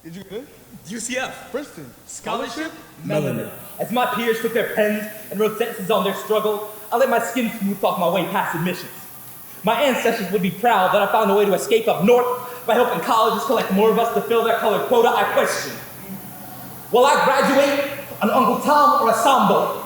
Did you good? UCF. Princeton. Scholarship? Melanin. As my peers took their pens and wrote sentences on their struggle, I let my skin smooth off my way past admissions. My ancestors would be proud that I found a way to escape up north by helping colleges collect more of us to fill their colored quota. I question. Will I graduate an Uncle Tom or a Sambo?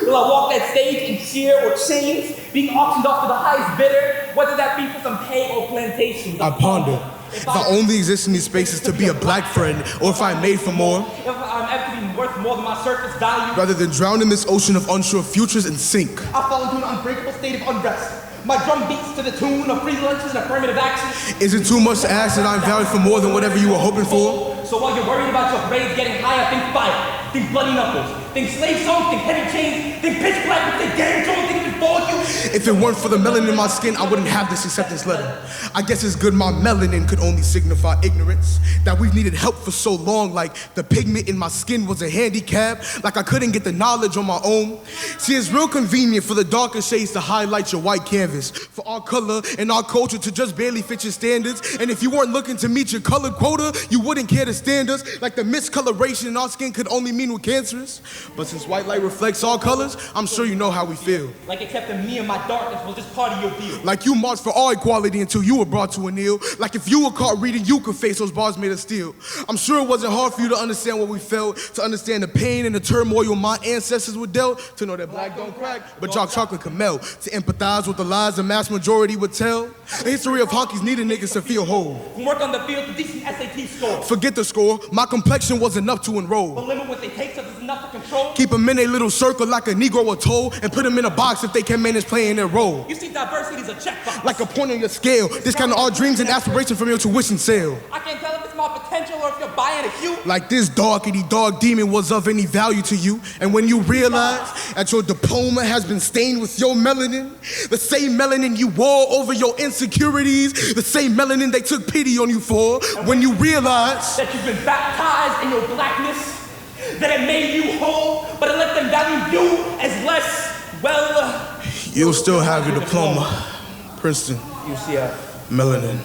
Will I walk that stage in cheer or chains, being auctioned off to the highest bidder, whether that be for some hay or plantations? I ponder. If I only exist in these spaces to be a black friend, or if I'm made for more, If I'm ever to be worth more than my surface value, rather than drown in this ocean of unsure futures and sink. I fall into an unbreakable state of unrest. My drum beats to the tune of free lunches and affirmative action. Is it too much to ask that I'm valued for more than whatever you were hoping for? So while you're worried about your grades getting higher, think fire, think bloody knuckles, think slave songs, think heavy chains, think pitch black, think game zone, think before you. If it weren't for the melanin in my skin, I wouldn't have this acceptance letter. I guess it's good my melanin could only signify ignorance. That we've needed help for so long, like the pigment in my skin was a handicap, like I couldn't get the knowledge on my own. See, it's real convenient for the darker shades to highlight your white canvas, for our color and our culture to just barely fit your standards. And if you weren't looking to meet your colored quota, you wouldn't care to stand us, like the miscoloration in our skin could only mean we're cancerous. But since white light reflects all colors, I'm sure you know how we feel. Like accepting me and my darkness was just part of your deal. Like you marched for all equality until you were brought to a kneel. Like if you were caught reading, you could face those bars made of steel. I'm sure it wasn't hard for you to understand what we felt, to understand the pain and the turmoil my ancestors were dealt, to know that black don't crack, but dark chocolate can melt, to empathize with the lies the mass majority would tell. The history of honkies needed niggas to feel whole. From work on the field to decent SAT score. Forget the score, my complexion was enough to enroll. But limit what they take so there's enough to control. Keep them in a little circle like a Negro or told, and put them in a box if they can manage playing their role. You see diversity as a checkbox. Like a point on your scale, discounting all dreams and aspirations from your tuition sale. I can't tell if it's my potential or if you're buying a hue. Like this darkity dog demon was of any value to you. And when you realize that your diploma has been stained with your melanin, the same melanin you wore over your insecurities, the same melanin they took pity on you for, when you realize that you've been baptized in your blackness, that it made you whole, but it let them value you as less, well, you'll still have your diploma. Princeton. UCF. Melanin.